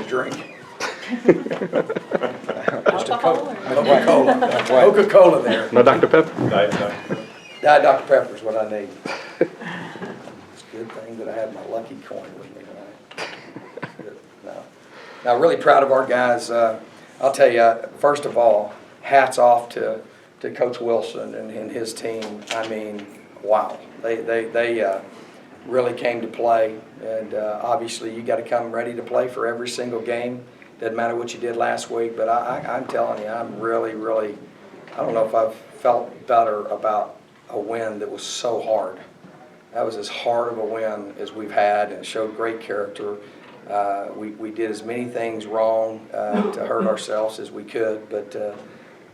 drink? Alcohol or? Coca-Cola there. No Dr. Pepper? Diet Dr. Pepper is what I need. It's a good thing that I had my lucky coin with me tonight. No. Now, really proud of our guys. I'll tell you, first of all, hats off to Coach Wilson and his team. I mean, wow. They really came to play, and obviously you got to come ready to play for every single game. Doesn't matter what you did last week, but I'm telling you, I'm really, I don't know if I've felt better about a win that was so hard. That was as hard of a win as we've had, and it showed great character. We did as many things wrong to hurt ourselves as we could, but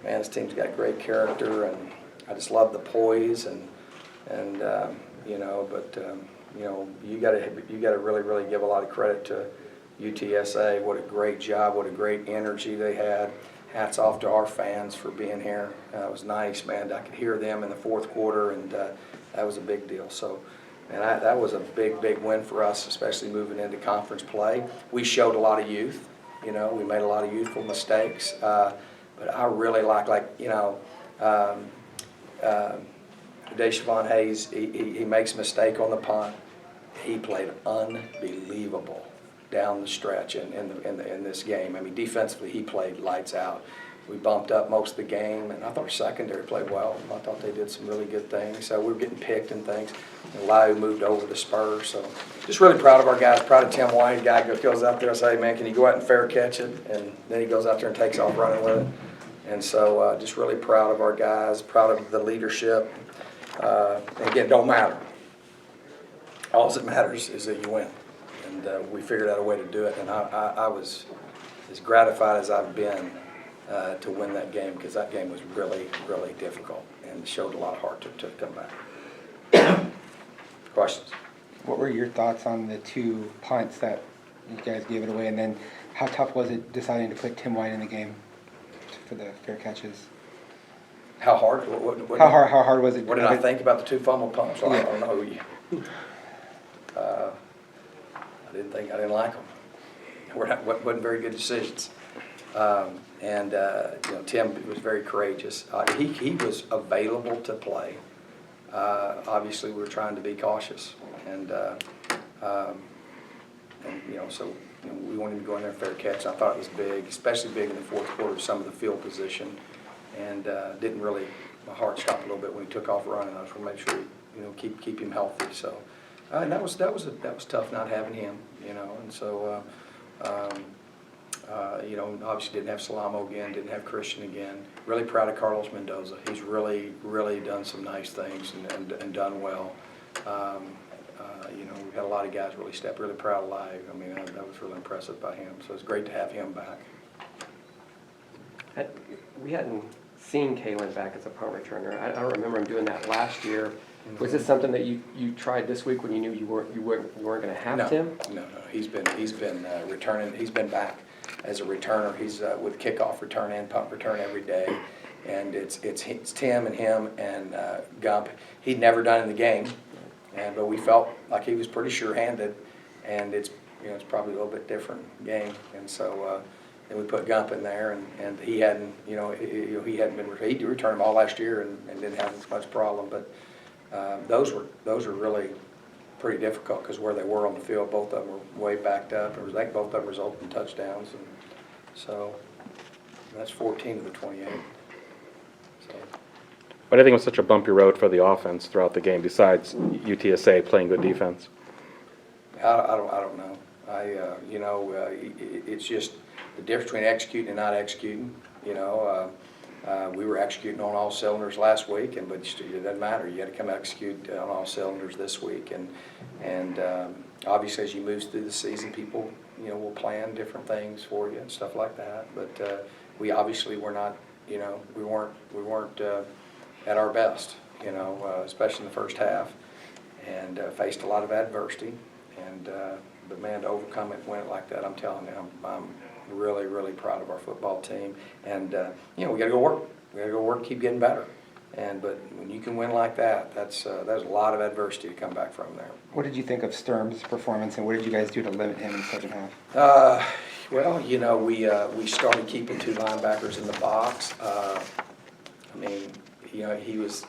man, this team's got great character, and I just love the poise, and you know, but you know, you got to really give a lot of credit to UTSA. What a great job! What a great energy they had. Hats off to our fans for being here. It was nice, man. I could hear them in the fourth quarter, and that was a big deal. So, and that was a big win for us, especially moving into conference play. We showed a lot of youth. You know, we made a lot of youthful mistakes. But I really like you know, Deshaun Hayes. He makes a mistake on the punt. He played unbelievable down the stretch in this game. I mean, defensively, he played lights out. We bumped up most of the game, and I thought our secondary played well. I thought they did some really good things. So we were getting picked and things. And Lau moved over to Spurs. So just really proud of our guys. Proud of Tim White. The guy goes out there and says, hey, man, can you go out and fair catch it? And then he goes out there and takes off running with it. And so just really proud of our guys, proud of the leadership. And again, don't matter. All that matters is that you win. And we figured out a way to do it. And I was as gratified as I've been to win that game, because that game was really difficult and showed a lot of heart to come back. Questions? What were your thoughts on the two punts that you guys gave it away, and then how tough was it deciding to put Tim White in the game for the fair catches? How hard? How hard was it? What did I think about the two fumble punts? Well, I don't know. I didn't like them. Wasn't very good decisions. You know, Tim was very courageous. He was available to play. Obviously, we were trying to be cautious, and you know, so you know, we wanted him to go in there and fair catch. I thought it was big, especially big in the fourth quarter, some of the field position, and didn't really. My heart stopped a little bit when he took off running. I just want to make sure, you know, keep him healthy. So, and that was tough not having him, you know, and so. You know, obviously didn't have Salamo again, didn't have Christian again. Really proud of Carlos Mendoza. He's really done some nice things and done well. You know, we've had a lot of guys really step. Really proud of Live. I mean, that was really impressive by him. So it's great to have him back. We hadn't seen Kalen back as a punt returner. I don't remember him doing that last year. Was this something that you tried this week when you knew you weren't going to have Tim? No. He's been returning. He's been back as a returner. He's with kickoff return and punt return every day, and it's Tim and him and Gump. He'd never done in the game, but we felt like he was pretty sure-handed, and it's probably a little bit different game, and so. And we put Gump in there, and he hadn't, he hadn't been. He returned them all last year and didn't have as much problem. But those were really pretty difficult because where they were on the field, both of them were way backed up. I think both of them resulted in touchdowns, and so that's 14 of the 28. So. Why do you think it was such a bumpy road for the offense throughout the game? Besides UTSA playing good defense. I don't know. It's just the difference between executing and not executing. You know, we were executing on all cylinders last week, but it doesn't matter. You got to come execute on all cylinders this week, and obviously as you move through the season, people will plan different things for you and stuff like that. But we obviously were not. We weren't at our best. Especially in the first half, and faced a lot of adversity. And but man, to overcome it and win it like that, I'm telling you, I'm really proud of our football team. And we got to go work. We got to go work and keep getting better. But when you can win like that, there's a lot of adversity to come back from there. What did you think of Sturm's performance, and what did you guys do to limit him in the second half? Well, you know, we started keeping 2 linebackers in the box. I mean, you know, he's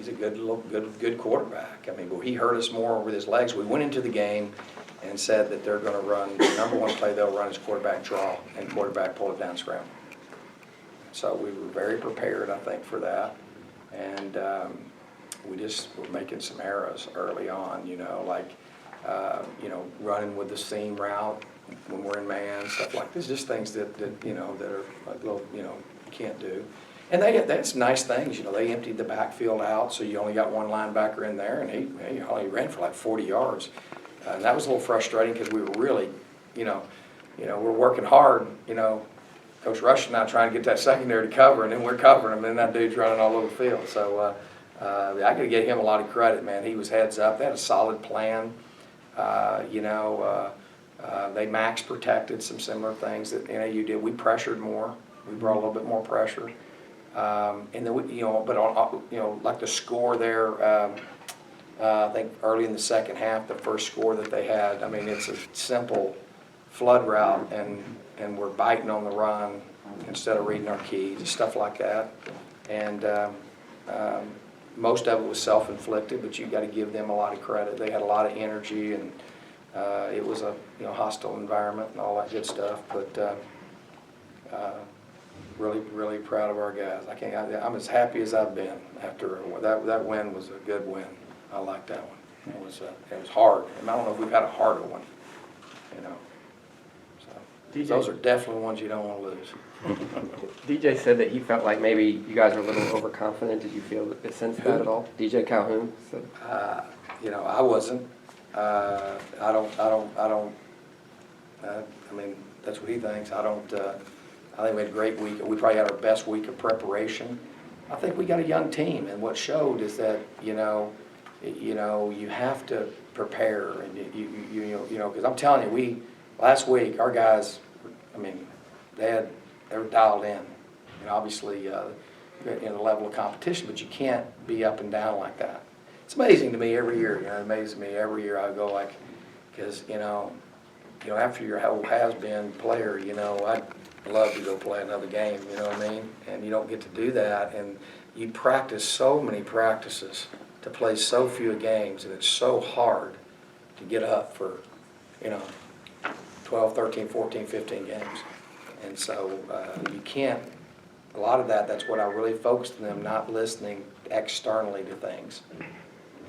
a good quarterback. I mean, but he hurt us more with his legs. We went into the game and said that they're going to run, the number 1 play they'll run is quarterback draw and quarterback pull it down scramble. So we were very prepared, I think, for that. And we just were making some errors early on, you know, like, you know, running with the seam route when we're in man, stuff like this, just things that you know, that are like little, you know, you can't do. And that's nice things, you know, they emptied the backfield out, so you only got 1 linebacker in there, and he only ran for like 40 yards. And that was a little frustrating because we were really, you know, we're working hard, you know, Coach Rush and I trying to get that secondary to cover, and then we're covering him, and then that dude's running all over the field. So I got to give him a lot of credit, man. He was heads up. They had a solid plan. You know, they max protected some similar things that NAU did. We pressured more. We brought a little bit more pressure. And then we, you know, but on, you know, like the score there, I think early in the second half, the first score that they had, I mean, it's a simple flood route, and we're biting on the run instead of reading our keys, and stuff like that. And most of it was self-inflicted, but you got to give them a lot of credit. They had a lot of energy, and it was a, you know, hostile environment and all that good stuff. But really proud of our guys. I'm as happy as I've been after that win. Was a good win. I like that one. It was hard. And I don't know if we've had a harder one, you know. So those are definitely ones you don't want to lose. DJ said that he felt like maybe you guys are a little overconfident. Did you feel sense that at all? DJ Calhoun said. You know, I wasn't. I mean, that's what he thinks. I think we had a great week. We probably had our best week of preparation. I think we got a young team, and what showed is that you you have to prepare, and you know, because I'm telling you, last week our guys, I mean, they were dialed in, and obviously, you know, the level of competition, but you can't be up and down like that. It's amazing to me every year. You know, it amazes me every year. I go like, because you know, after your whole has-been player, you know, I'd love to go play another game. You know what I mean? And you don't get to do that, and you practice so many practices to play so few games, and it's so hard to get up for, you know, 12, 13, 14, 15 games. And so you can't, a lot of that's what I really focused on them, not listening externally to things.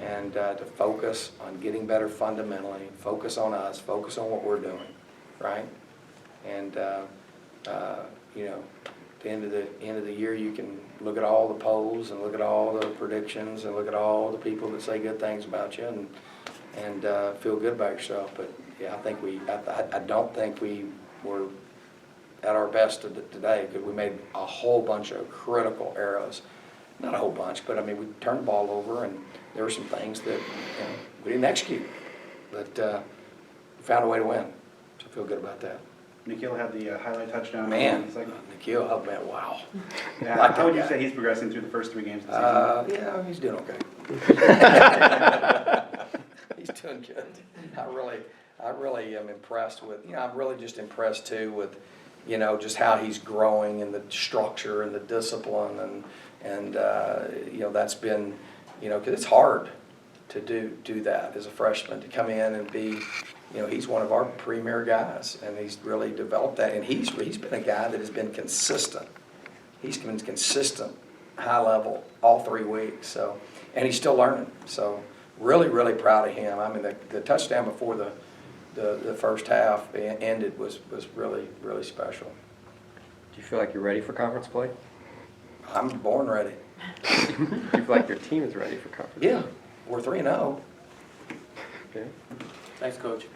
And to focus on getting better fundamentally, focus on us, focus on what we're doing, right? And, you know, at the end of the year, you can look at all the polls and look at all the predictions and look at all the people that say good things about you and feel good about yourself. But yeah, I don't think we were at our best today, because we made a whole bunch of critical errors. Not a whole bunch, but I mean, we turned the ball over, and there were some things that, you know, we didn't execute, but we found a way to win. So I feel good about that. Nikhil had the highlight touchdown. Man, Nikhil, oh man, wow. Yeah, Like how would you guy. say he's progressing through the first 3 games of the season? Yeah, he's doing okay. He's doing good. I really am impressed with, you know, I'm really just impressed too with, you know, just how he's growing, and the structure and the discipline, and you know, that's been, you know, because it's hard to do that as a freshman, to come in and be, you know, he's one of our premier guys, and he's really developed that, and he's been a guy that has been consistent. He's been consistent, high level, all 3 weeks, so, and he's still learning, so really proud of him. I mean, the touchdown before the first half ended was really special. Do you feel like you're ready for conference play? I'm born ready. Do you feel like your team is ready for conference Yeah, play? we're 3-0. Okay. Thanks, Coach.